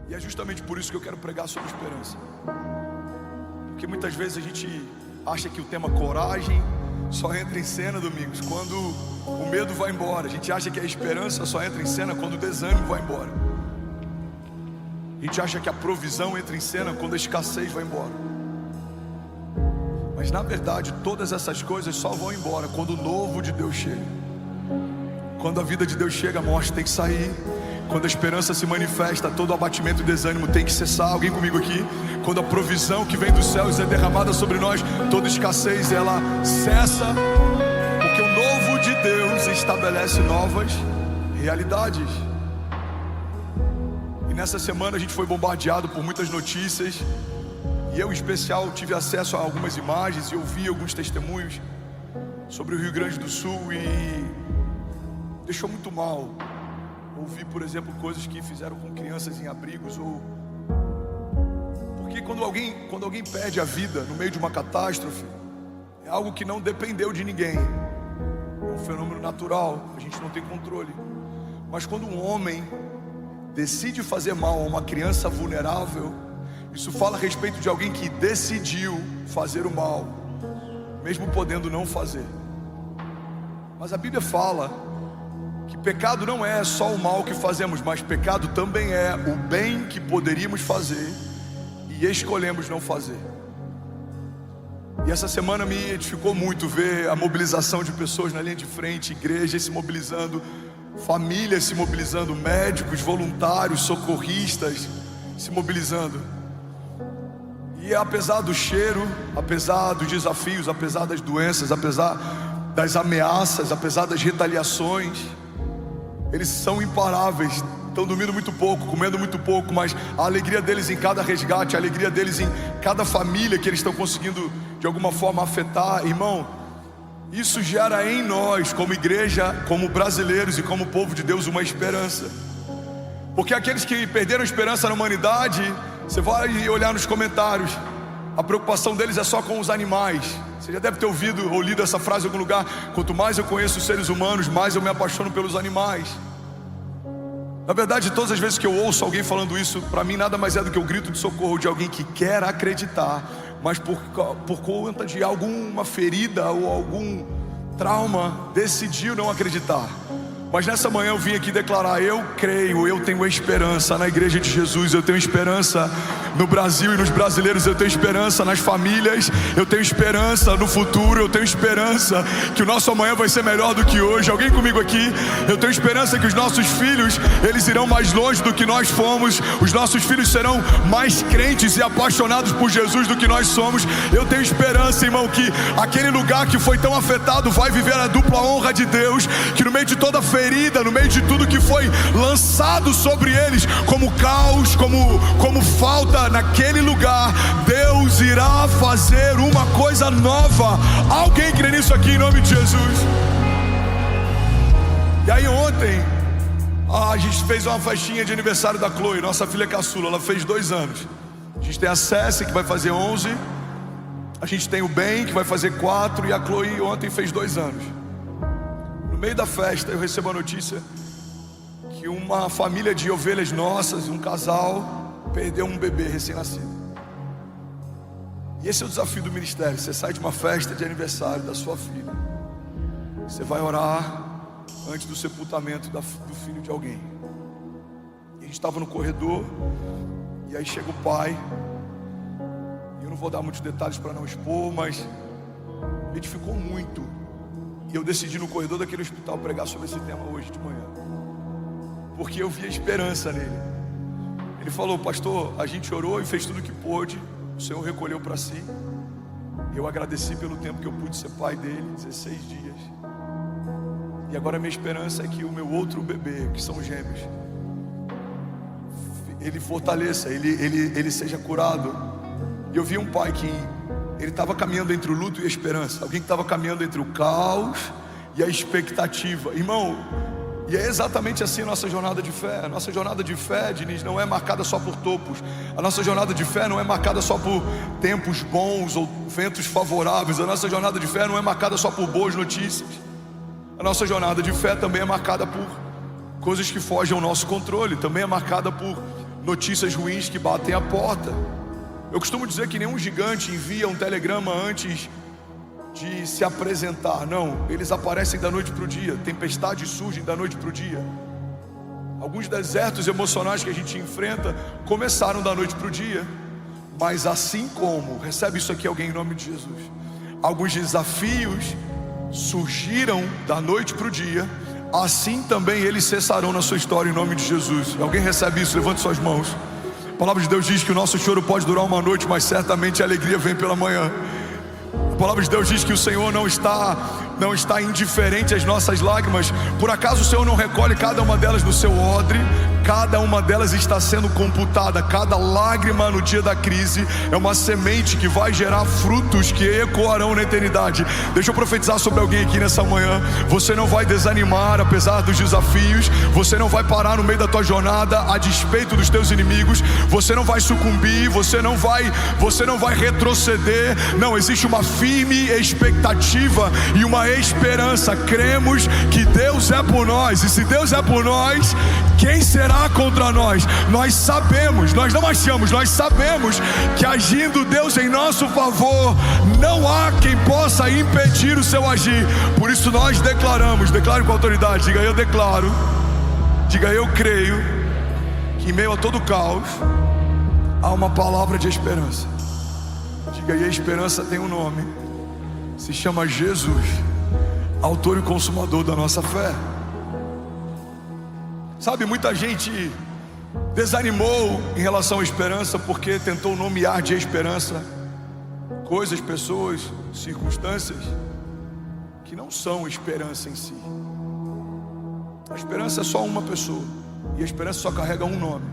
E é justamente por isso que eu quero pregar sobre esperança. Porque muitas vezes a gente acha que o tema coragem só entra em cena, Domingos, quando o medo vai embora. A gente acha que a esperança só entra em cena quando o desânimo vai embora. A gente acha que a provisão entra em cena quando a escassez vai embora. Mas na verdade todas essas coisas só vão embora quando o novo de Deus chega. Quando a vida de Deus chega, a morte tem que sair. Quando a esperança se manifesta, todo abatimento e desânimo tem que cessar. Alguém comigo aqui? Quando a provisão que vem dos céus é derramada sobre nós, toda escassez ela cessa, porque o novo de Deus estabelece novas realidades. E nessa semana a gente foi bombardeado por muitas notícias, e eu em especial tive acesso a algumas imagens e ouvi alguns testemunhos sobre o Rio Grande do Sul, e deixou muito mal. Ouvi, por exemplo, coisas que fizeram com crianças em abrigos, porque quando alguém perde a vida no meio de uma catástrofe, é algo que não dependeu de ninguém, é um fenômeno natural, a gente não tem controle. Mas quando um homem decide fazer mal a uma criança vulnerável, isso fala a respeito de alguém que decidiu fazer o mal, mesmo podendo não fazer. Mas a Bíblia fala que pecado não é só o mal que fazemos, mas pecado também é o bem que poderíamos fazer e escolhemos não fazer. E essa semana me edificou muito ver a mobilização de pessoas na linha de frente, igrejas se mobilizando, famílias se mobilizando, médicos, voluntários, socorristas se mobilizando. E apesar do cheiro, apesar dos desafios, apesar das doenças, apesar das ameaças, apesar das retaliações, eles são imparáveis, estão dormindo muito pouco, comendo muito pouco, mas a alegria deles em cada resgate, a alegria deles em cada família que eles estão conseguindo de alguma forma afetar, irmão, isso gera em nós, como igreja, como brasileiros e como povo de Deus, uma esperança. Porque aqueles que perderam a esperança na humanidade, você vai olhar nos comentários, a preocupação deles é só com os animais. Você já deve ter ouvido ou lido essa frase em algum lugar: quanto mais eu conheço os seres humanos, mais eu me apaixono pelos animais. Na verdade, todas as vezes que eu ouço alguém falando isso, para mim nada mais é do que o grito de socorro de alguém que quer acreditar, mas por conta de alguma ferida ou algum trauma, decidiu não acreditar. Mas nessa manhã eu vim aqui declarar: eu creio, eu tenho esperança na igreja de Jesus, eu tenho esperança no Brasil e nos brasileiros, eu tenho esperança nas famílias, eu tenho esperança no futuro, eu tenho esperança que o nosso amanhã vai ser melhor do que hoje. Alguém comigo aqui? Eu tenho esperança que os nossos filhos, eles irão mais longe do que nós fomos, os nossos filhos serão mais crentes e apaixonados por Jesus do que nós somos. Eu tenho esperança, irmão, que aquele lugar que foi tão afetado vai viver a dupla honra de Deus, que no meio de toda ferida, no meio de tudo que foi lançado sobre eles como caos, como falta naquele lugar, Deus irá fazer uma coisa nova. Alguém crê nisso aqui em nome de Jesus? E aí ontem a gente fez uma festinha de aniversário da Chloe, nossa filha caçula, ela fez 2 anos. A gente tem a Cécia que vai fazer 11, a gente tem o Ben que vai fazer 4 e a Chloe ontem fez 2 anos. No meio da festa eu recebo a notícia que uma família de ovelhas nossas, um casal, perdeu um bebê recém-nascido. E esse é o desafio do ministério. Você sai de uma festa de aniversário da sua filha, você vai orar antes do sepultamento do filho de alguém. E a gente estava no corredor, e aí chega o pai, e eu não vou dar muitos detalhes para não expor, mas me edificou muito. E eu decidi no corredor daquele hospital pregar sobre esse tema hoje de manhã, porque eu vi a esperança nele. Ele falou: pastor, a gente orou e fez tudo o que pôde, o Senhor recolheu para si. Eu agradeci pelo tempo que eu pude ser pai dele, 16 dias. E agora a minha esperança é que o meu outro bebê, que são gêmeos, ele fortaleça, ele seja curado. E eu vi um pai que ele estava caminhando entre o luto e a esperança, alguém que estava caminhando entre o caos e a expectativa. Irmão, e é exatamente assim a nossa jornada de fé. A nossa jornada de fé, Diniz, não é marcada só por topos. A nossa jornada de fé não é marcada só por tempos bons ou ventos favoráveis. A nossa jornada de fé não é marcada só por boas notícias. A nossa jornada de fé também é marcada por coisas que fogem ao nosso controle. Também é marcada por notícias ruins que batem à porta. Eu costumo dizer que nenhum gigante envia um telegrama antes de se apresentar. Não, eles aparecem da noite para o dia. Tempestades surgem da noite para o dia. Alguns desertos emocionais que a gente enfrenta começaram da noite para o dia. Mas assim como, recebe isso aqui alguém em nome de Jesus, alguns desafios surgiram da noite para o dia, assim também eles cessarão na sua história em nome de Jesus. Alguém recebe isso? Levante suas mãos. A palavra de Deus diz que o nosso choro pode durar uma noite, mas certamente a alegria vem pela manhã. A palavra de Deus diz que o Senhor não está indiferente às nossas lágrimas. Por acaso o Senhor não recolhe cada uma delas no seu odre? Cada uma delas está sendo computada. Cada lágrima no dia da crise é uma semente que vai gerar frutos que ecoarão na eternidade. Deixa eu profetizar sobre alguém aqui nessa manhã. Você não vai desanimar apesar dos desafios. Você não vai parar no meio da tua jornada a despeito dos teus inimigos. Você não vai sucumbir. Você não vai retroceder. Não, existe uma firme expectativa e uma esperança. Cremos que Deus é por nós. E se Deus é por nós, quem será contra nós? Nós sabemos, nós não achamos, nós sabemos que agindo Deus em nosso favor, não há quem possa impedir o seu agir. Por isso nós declaramos, declare com autoridade, diga eu declaro, diga eu creio, que em meio a todo caos, há uma palavra de esperança. Diga, e a esperança tem um nome, se chama Jesus, autor e consumador da nossa fé. Sabe, muita gente desanimou em relação à esperança porque tentou nomear de esperança coisas, pessoas, circunstâncias que não são esperança em si. A esperança é só uma pessoa e a esperança só carrega um nome.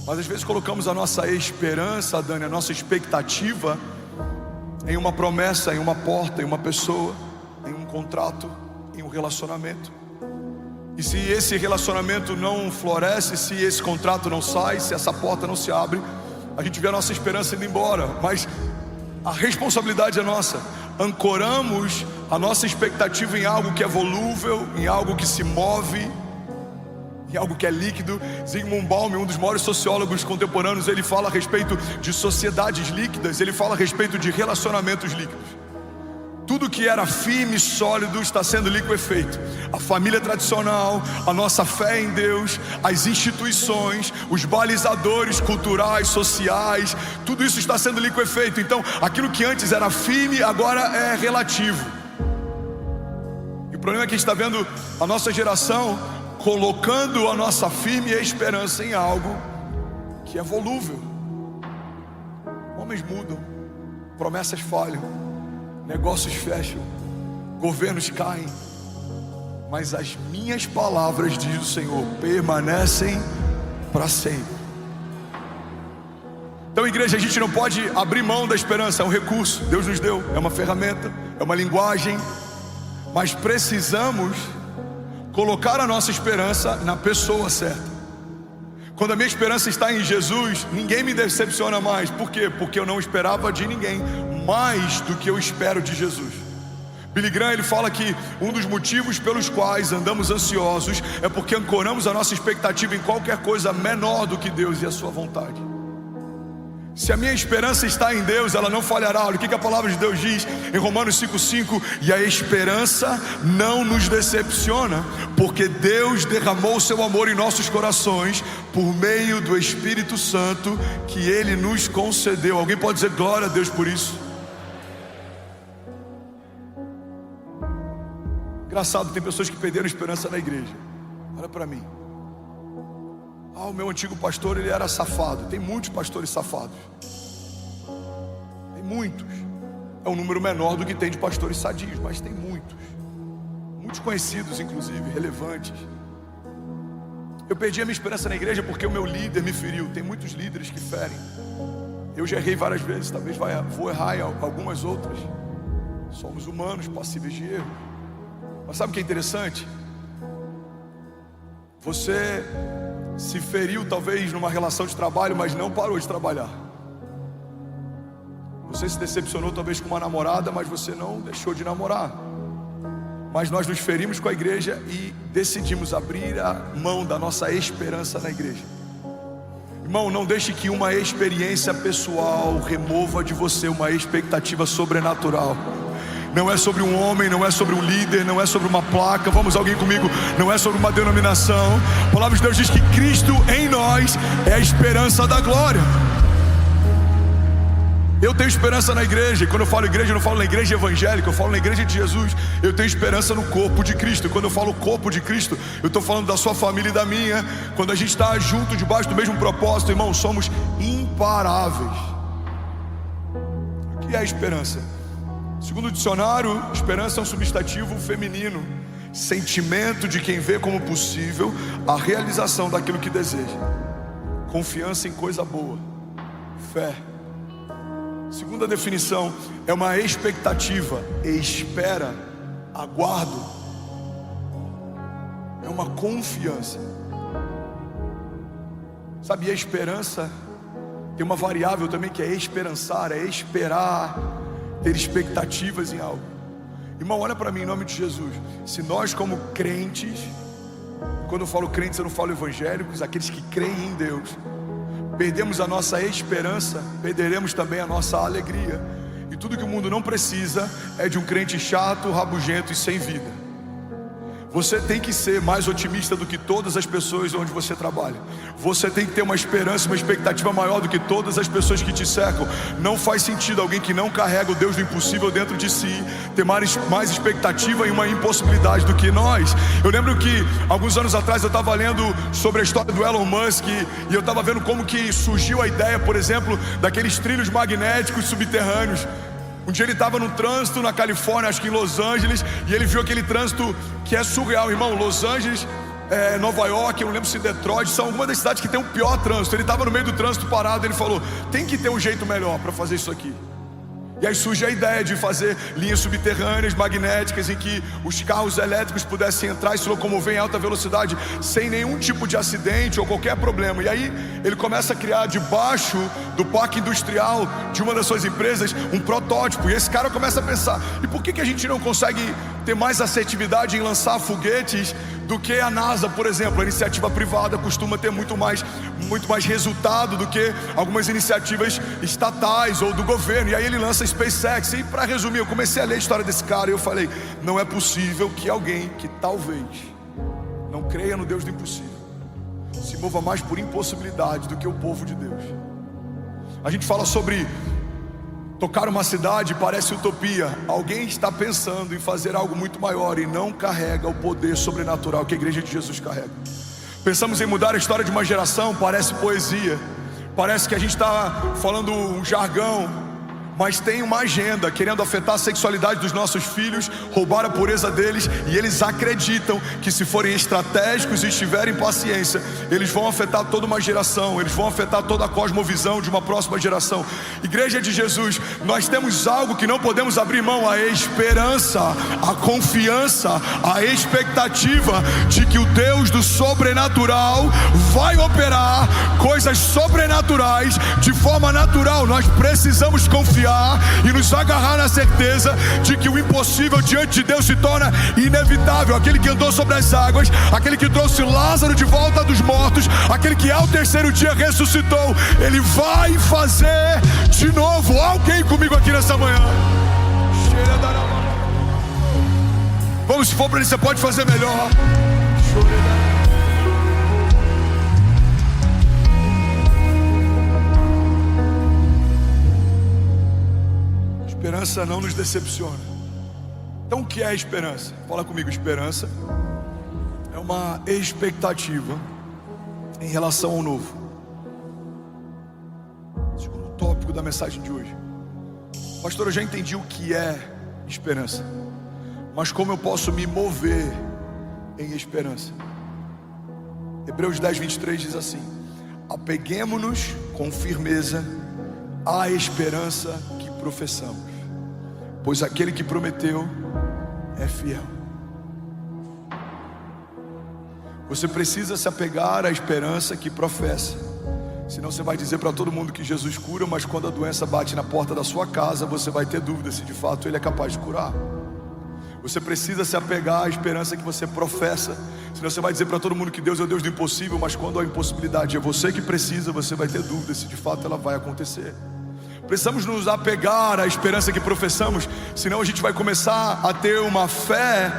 Mas às vezes colocamos a nossa esperança, Dani, a nossa expectativa em uma promessa, em uma porta, em uma pessoa, em um contrato, em um relacionamento. E se esse relacionamento não floresce, se esse contrato não sai, se essa porta não se abre, a gente vê a nossa esperança indo embora. Mas a responsabilidade é nossa. Ancoramos a nossa expectativa em algo que é volúvel, em algo que se move, em algo que é líquido. Zygmunt Bauman, um dos maiores sociólogos contemporâneos, ele fala a respeito de sociedades líquidas, ele fala a respeito de relacionamentos líquidos. Tudo que era firme e sólido está sendo liquefeito. A família tradicional, a nossa fé em Deus, as instituições, os balizadores culturais, sociais, tudo isso está sendo liquefeito. Então, aquilo que antes era firme, agora é relativo. E o problema é que a gente está vendo a nossa geração colocando a nossa firme esperança em algo que é volúvel. Homens mudam, promessas falham, negócios fecham, governos caem, mas as minhas palavras, diz o Senhor, permanecem para sempre. Então, igreja, a gente não pode abrir mão da esperança. É um recurso, Deus nos deu, é uma ferramenta, é uma linguagem, mas precisamos colocar a nossa esperança na pessoa certa. Quando a minha esperança está em Jesus, ninguém me decepciona mais. Por quê? Porque eu não esperava de ninguém mais do que eu espero de Jesus. Billy Graham, ele fala que um dos motivos pelos quais andamos ansiosos é porque ancoramos a nossa expectativa em qualquer coisa menor do que Deus e a sua vontade. Se a minha esperança está em Deus, ela não falhará. Olha o que a palavra de Deus diz em Romanos 5,5: e a esperança não nos decepciona, porque Deus derramou o seu amor em nossos corações por meio do Espírito Santo que Ele nos concedeu. Alguém pode dizer glória a Deus por isso? Engraçado, tem pessoas que perderam esperança na igreja. Olha para mim. O meu antigo pastor, ele era safado. Tem muitos pastores safados. Tem muitos. É um número menor do que tem de pastores sadios, mas tem muitos. Muitos conhecidos, inclusive, relevantes. Eu perdi a minha esperança na igreja porque o meu líder me feriu. Tem muitos líderes que ferem. Eu já errei várias vezes, talvez vou errar em algumas outras. Somos humanos, passíveis de erro. Mas sabe o que é interessante? Você se feriu talvez numa relação de trabalho, mas não parou de trabalhar. Você se decepcionou talvez com uma namorada, mas você não deixou de namorar. Mas nós nos ferimos com a igreja e decidimos abrir a mão da nossa esperança na igreja. Irmão, não deixe que uma experiência pessoal remova de você uma expectativa sobrenatural. Não é sobre um homem, não é sobre um líder, não é sobre uma placa. Vamos, alguém comigo? Não é sobre uma denominação. A palavra de Deus diz que Cristo em nós é a esperança da glória. Eu tenho esperança na igreja, e quando eu falo igreja, eu não falo na igreja evangélica, eu falo na igreja de Jesus. Eu tenho esperança no corpo de Cristo, e quando eu falo corpo de Cristo, eu estou falando da sua família e da minha. Quando a gente está junto, debaixo do mesmo propósito, irmão, somos imparáveis. O que é a esperança? Segundo o dicionário, esperança é um substantivo feminino, sentimento de quem vê como possível a realização daquilo que deseja, confiança em coisa boa, fé. Segunda definição, é uma expectativa, espera, aguardo. É uma confiança. Sabe, a esperança tem uma variável também que é esperançar, é esperar, ter expectativas em algo. Irmão, olha para mim em nome de Jesus. Se nós como crentes, quando eu falo crentes eu não falo evangélicos, aqueles que creem em Deus, perdemos a nossa esperança, perderemos também a nossa alegria. E tudo que o mundo não precisa é de um crente chato, rabugento e sem vida. Você tem que ser mais otimista do que todas as pessoas onde você trabalha. Você tem que ter uma esperança, uma expectativa maior do que todas as pessoas que te cercam. Não faz sentido alguém que não carrega o Deus do impossível dentro de si ter mais expectativa e uma impossibilidade do que nós. Eu lembro que alguns anos atrás eu estava lendo sobre a história do Elon Musk, e eu estava vendo como que surgiu a ideia, por exemplo, daqueles trilhos magnéticos subterrâneos. Um dia ele estava no trânsito na Califórnia, acho que em Los Angeles, e ele viu aquele trânsito que é surreal, irmão. Los Angeles, Nova York, eu não lembro se Detroit, são algumas das cidades que tem o pior trânsito. Ele estava no meio do trânsito parado, ele falou: tem que ter um jeito melhor para fazer isso aqui. E aí surge a ideia de fazer linhas subterrâneas, magnéticas, em que os carros elétricos pudessem entrar e se locomover em alta velocidade sem nenhum tipo de acidente ou qualquer problema. E aí ele começa a criar debaixo do parque industrial de uma das suas empresas um protótipo. E esse cara começa a pensar: e por que a gente não consegue ter mais assertividade em lançar foguetes do que a NASA, por exemplo? A iniciativa privada costuma ter muito mais resultado do que algumas iniciativas estatais ou do governo. E aí ele lança a SpaceX. E para resumir, eu comecei a ler a história desse cara e eu falei: não é possível que alguém que talvez não creia no Deus do impossível se mova mais por impossibilidade do que o povo de Deus. A gente fala sobre tocar uma cidade, parece utopia. Alguém está pensando em fazer algo muito maior e não carrega o poder sobrenatural que a igreja de Jesus carrega. Pensamos em mudar a história de uma geração, parece poesia, parece que a gente está falando um jargão, mas tem uma agenda querendo afetar a sexualidade dos nossos filhos, roubar a pureza deles, e eles acreditam que se forem estratégicos e estiverem paciência, eles vão afetar toda uma geração, eles vão afetar toda a cosmovisão de uma próxima geração. Igreja de Jesus, nós temos algo que não podemos abrir mão: a esperança, a confiança, a expectativa de que o Deus do sobrenatural vai operar coisas sobrenaturais de forma natural. Nós precisamos confiar e nos agarrar na certeza de que o impossível diante de Deus se torna inevitável. Aquele que andou sobre as águas, aquele que trouxe Lázaro de volta dos mortos, aquele que ao terceiro dia ressuscitou, ele vai fazer de novo. Alguém comigo aqui nessa manhã? Vamos, se for para ele, você pode fazer melhor. Esperança não nos decepciona. Então o que é a esperança? Fala comigo. Esperança é uma expectativa em relação ao novo. Segundo tópico da mensagem de hoje. Pastor, eu já entendi o que é esperança, mas como eu posso me mover em esperança? Hebreus 10, 23 diz assim: apeguemo-nos com firmeza à esperança que professamos, pois aquele que prometeu é fiel. Você precisa se apegar à esperança que professa, senão você vai dizer para todo mundo que Jesus cura, mas quando a doença bate na porta da sua casa, você vai ter dúvida se de fato ele é capaz de curar. Você precisa se apegar à esperança que você professa. Senão você vai dizer para todo mundo que Deus é o Deus do impossível, mas quando a impossibilidade é você que precisa, você vai ter dúvida se de fato ela vai acontecer. Precisamos nos apegar à esperança que professamos, senão a gente vai começar a ter uma fé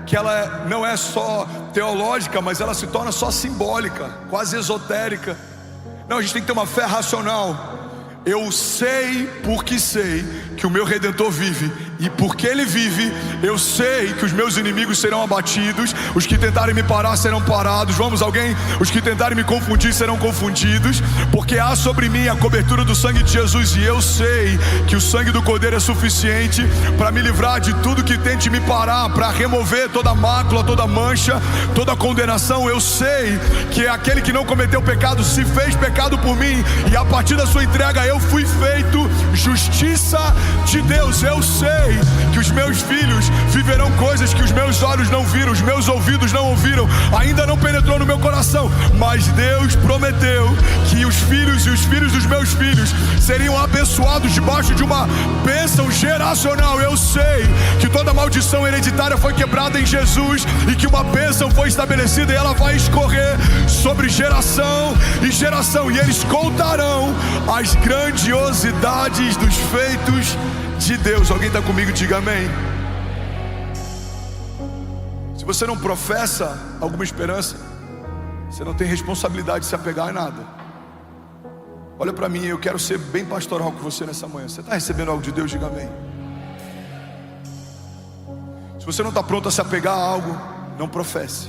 que ela não é só teológica, mas ela se torna só simbólica, quase esotérica. Não, a gente tem que ter uma fé racional. Eu sei porque sei que o meu Redentor vive, e porque Ele vive, eu sei que os meus inimigos serão abatidos. Os que tentarem me parar serão parados. Vamos, alguém? Os que tentarem me confundir serão confundidos, porque há sobre mim a cobertura do sangue de Jesus. E eu sei que o sangue do Cordeiro é suficiente para me livrar de tudo que tente me parar, para remover toda mácula, toda mancha, toda condenação. Eu sei que aquele que não cometeu pecado se fez pecado por mim, e a partir da sua entrega eu fui feito justiça de Deus. Eu sei que os meus filhos viverão coisas que os meus olhos não viram, os meus ouvidos não ouviram, ainda não penetrou no meu coração, mas Deus prometeu que os filhos e os filhos dos meus filhos seriam abençoados debaixo de uma bênção geracional. Eu sei que toda maldição hereditária foi quebrada em Jesus, e que uma bênção foi estabelecida, e ela vai escorrer sobre geração e geração, e eles contarão as grandiosidades dos feitos de Deus. Alguém está comigo? Diga amém. Se você não professa alguma esperança, você não tem responsabilidade de se apegar a nada. Olha para mim, eu quero ser bem pastoral com você nessa manhã. Você está recebendo algo de Deus? Diga amém. Se você não está pronto a se apegar a algo, não professe,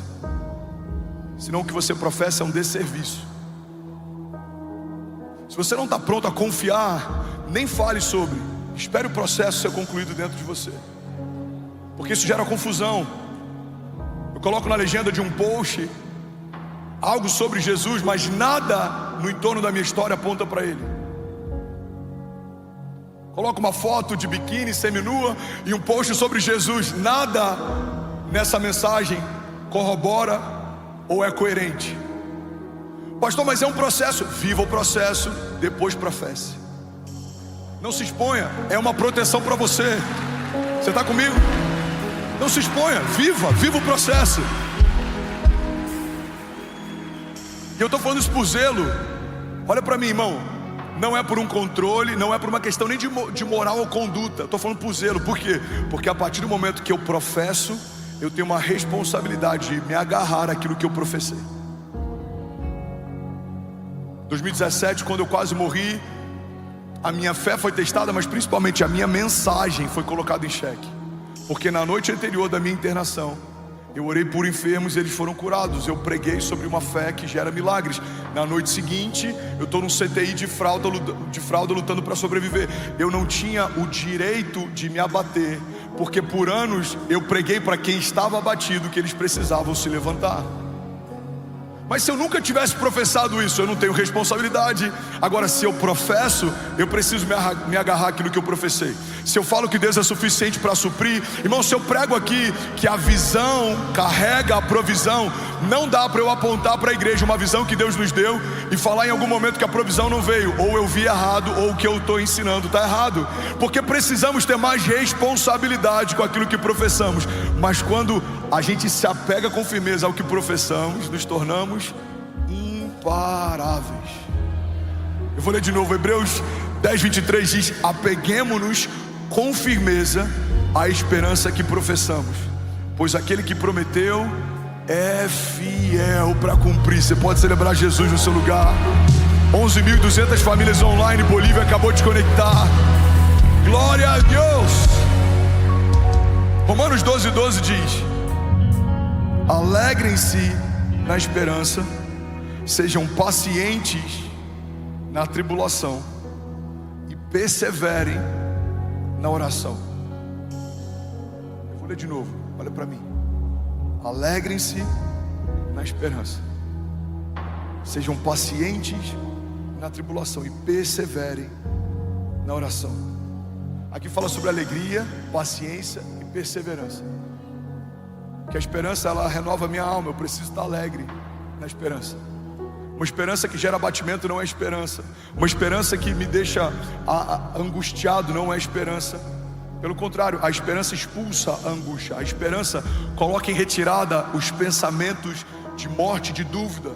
senão o que você professa é um desserviço. Se você não está pronto a confiar, nem fale sobre. Espere o processo ser concluído dentro de você, porque isso gera confusão. Eu coloco na legenda de um post algo sobre Jesus, mas nada no entorno da minha história aponta para Ele. Coloco uma foto de biquíni, seminua, e um post sobre Jesus. Nada nessa mensagem corrobora ou é coerente. Pastor, mas é um processo. Viva o processo, depois professe. Não se exponha, é uma proteção para você. Você está comigo? Não se exponha, viva o processo. E eu estou falando isso por zelo. Olha para mim, irmão. Não é por um controle, não é por uma questão nem de moral ou conduta. Estou falando por zelo. Por quê? Porque a partir do momento que eu professo, eu tenho uma responsabilidade de me agarrar àquilo que eu professei. 2017, quando eu quase morri, a minha fé foi testada, mas principalmente a minha mensagem foi colocada em xeque. Porque na noite anterior da minha internação, eu orei por enfermos e eles foram curados. Eu preguei sobre uma fé que gera milagres. Na noite seguinte, eu estou num CTI de fralda lutando para sobreviver. Eu não tinha o direito de me abater, porque por anos eu preguei para quem estava abatido que eles precisavam se levantar. Mas se eu nunca tivesse professado isso, eu não tenho responsabilidade. Agora, se eu professo, eu preciso me agarrar àquilo que eu professei. Se eu falo que Deus é suficiente para suprir, irmão, se eu prego aqui que a visão carrega a provisão, não dá para eu apontar para a igreja uma visão que Deus nos deu e falar em algum momento que a provisão não veio. Ou eu vi errado, ou o que eu estou ensinando está errado. Porque precisamos ter mais responsabilidade com aquilo que professamos. Mas quando a gente se apega com firmeza ao que professamos, nos tornamos imparáveis. Eu vou ler de novo, Hebreus 10:23 diz: apeguemo-nos com firmeza à esperança que professamos, pois aquele que prometeu é fiel para cumprir. Você pode celebrar Jesus no seu lugar. 11.200 famílias online, Bolívia acabou de conectar. Glória a Deus. Romanos 12:12 diz: alegrem-se na esperança, sejam pacientes na tribulação e perseverem na oração. Eu vou ler de novo, olha para mim. Alegrem-se na esperança, sejam pacientes na tribulação e perseverem na oração. Aqui fala sobre alegria, paciência e perseverança. Que a esperança, ela renova a minha alma. Eu preciso estar alegre na esperança. Uma esperança que gera abatimento não é esperança. Uma esperança que me deixa angustiado não é esperança. Pelo contrário, a esperança expulsa a angústia. A esperança coloca em retirada os pensamentos de morte, de dúvida.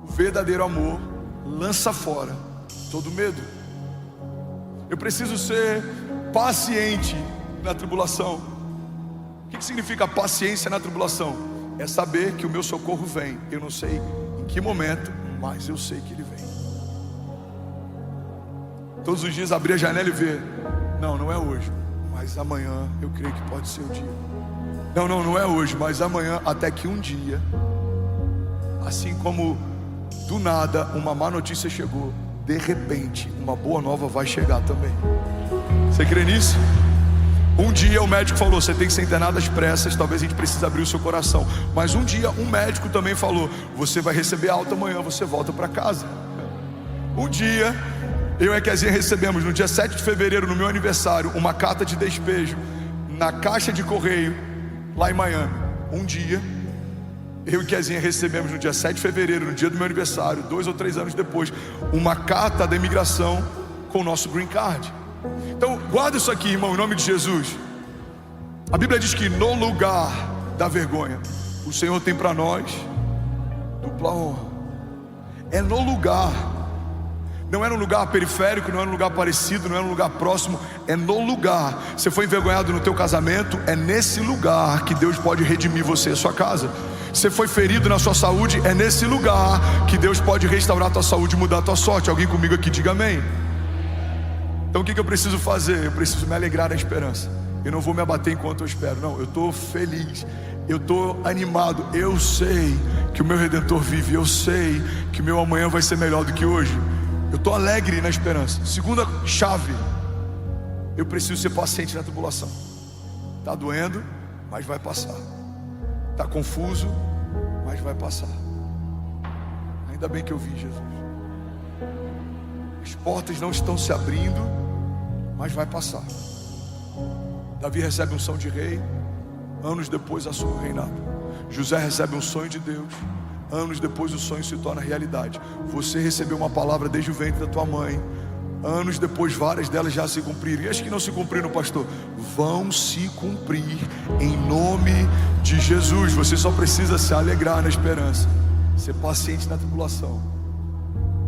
O verdadeiro amor lança fora todo medo. Eu preciso ser paciente na tribulação. O que significa paciência na tribulação? É saber que o meu socorro vem. Eu não sei em que momento, mas eu sei que ele vem. Todos os dias abrir a janela e ver: não é hoje, mas amanhã eu creio que pode ser o dia. Não é hoje, mas amanhã, até que um dia, assim como do nada uma má notícia chegou, de repente uma boa nova vai chegar também. Você crê nisso? Um dia o médico falou: você tem que ser internado às pressas, talvez a gente precise abrir o seu coração. Mas um dia um médico também falou: você vai receber alta amanhã, você volta para casa. Um dia eu e a Kezinha recebemos, no dia 7 de fevereiro, no meu aniversário, uma carta de despejo na caixa de correio lá em Miami. Um dia eu e a Kezinha recebemos, no dia 7 de fevereiro, no dia do meu aniversário, 2 ou 3 anos depois, uma carta da imigração com o nosso green card. Então guarda isso aqui, irmão, em nome de Jesus. A Bíblia diz que no lugar da vergonha, o Senhor tem para nós dupla honra. É no lugar. Não é num lugar periférico, não é num lugar parecido, não é num lugar próximo, é no lugar. Você foi envergonhado no teu casamento, é nesse lugar que Deus pode redimir você e a sua casa. Você foi ferido na sua saúde, é nesse lugar que Deus pode restaurar a tua saúde e mudar a tua sorte. Alguém comigo aqui, diga amém. Então o que eu preciso fazer? Eu preciso me alegrar na esperança. Eu não vou me abater enquanto eu espero. Não, eu estou feliz, eu estou animado. Eu sei que o meu Redentor vive, eu sei que o meu amanhã vai ser melhor do que hoje. Eu estou alegre na esperança. Segunda chave: eu preciso ser paciente na tribulação. Está doendo, mas vai passar. Está confuso, mas vai passar. Ainda bem que eu vi Jesus. As portas não estão se abrindo, mas vai passar. Davi recebe unção de rei, anos depois assume o reinado. José recebe um sonho de Deus, anos depois o sonho se torna realidade. Você recebeu uma palavra desde o ventre da tua mãe, anos depois várias delas já se cumpriram. E as que não se cumpriram, pastor, vão se cumprir em nome de Jesus. Você só precisa se alegrar na esperança, ser paciente na tribulação.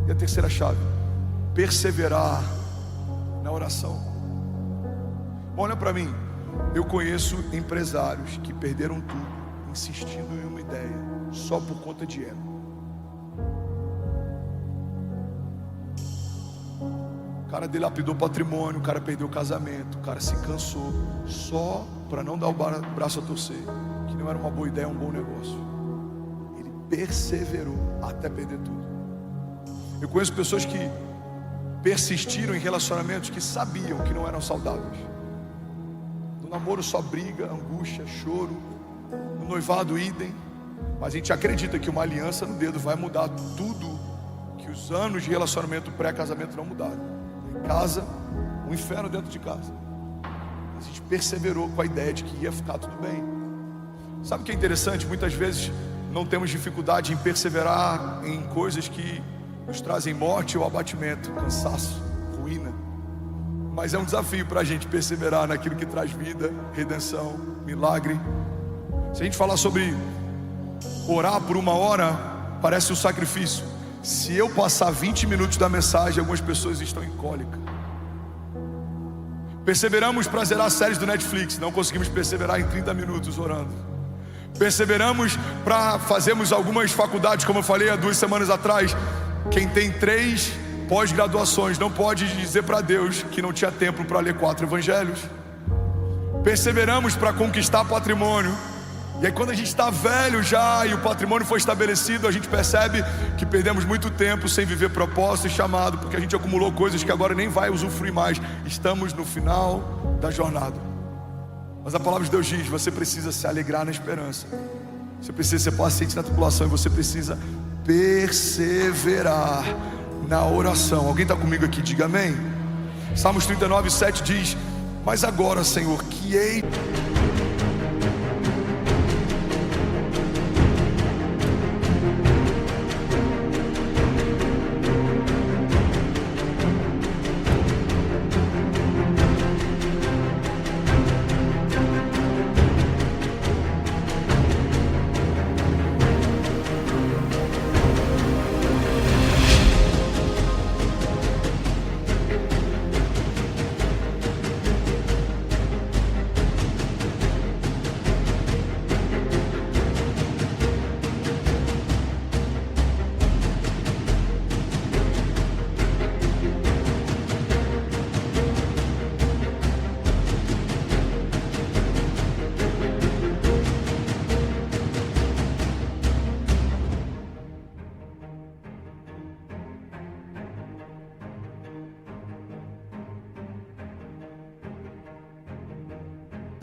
E a terceira chave: perseverar na oração. Olha para mim, eu conheço empresários que perderam tudo insistindo em uma ideia só por conta de ego. O cara dilapidou patrimônio, o cara perdeu o casamento, o cara se cansou só para não dar o braço a torcer, que não era uma boa ideia, um bom negócio. Ele perseverou até perder tudo. Eu conheço pessoas que persistiram em relacionamentos que sabiam que não eram saudáveis. No namoro só briga, angústia, choro. No noivado idem. Mas a gente acredita que uma aliança no dedo vai mudar tudo que os anos de relacionamento pré-casamento não mudaram. Em casa, um inferno dentro de casa. A gente perseverou com a ideia de que ia ficar tudo bem. Sabe o que é interessante? Muitas vezes não temos dificuldade em perseverar em coisas que nos trazem morte ou abatimento, cansaço, ruína. Mas é um desafio para a gente perseverar naquilo que traz vida, redenção, milagre. Se a gente falar sobre orar por 1 hora, parece um sacrifício. Se eu passar 20 minutos da mensagem, algumas pessoas estão em cólica. Perseveramos para zerar séries do Netflix, não conseguimos perseverar em 30 minutos orando. Perseveramos para fazermos algumas faculdades, como eu falei há 2 semanas atrás. Quem tem 3 pós-graduações não pode dizer para Deus que não tinha tempo para ler 4 evangelhos. Perseveramos para conquistar patrimônio. E aí quando a gente está velho já e o patrimônio foi estabelecido, a gente percebe que perdemos muito tempo sem viver propósito e chamado, porque a gente acumulou coisas que agora nem vai usufruir mais. Estamos no final da jornada. Mas a palavra de Deus diz: você precisa se alegrar na esperança, você precisa ser paciente na tribulação, e você precisa perseverar na oração. Alguém está comigo aqui? Diga amém. Salmos 39:7 diz: mas agora, Senhor, que hei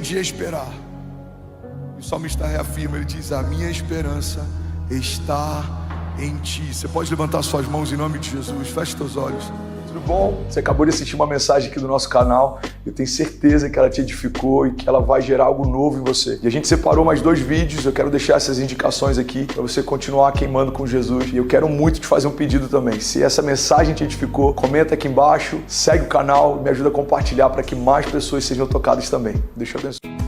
aprendi a esperar. E o salmista reafirma, ele diz: a minha esperança está em ti. Você pode levantar suas mãos em nome de Jesus, feche seus olhos. Tudo bom? Você acabou de assistir uma mensagem aqui do nosso canal. Eu tenho certeza que ela te edificou e que ela vai gerar algo novo em você. E a gente separou mais 2 vídeos. Eu quero deixar essas indicações aqui para você continuar queimando com Jesus. E eu quero muito te fazer um pedido também. Se essa mensagem te edificou, comenta aqui embaixo, segue o canal, me ajuda a compartilhar para que mais pessoas sejam tocadas também. Deus te abençoe.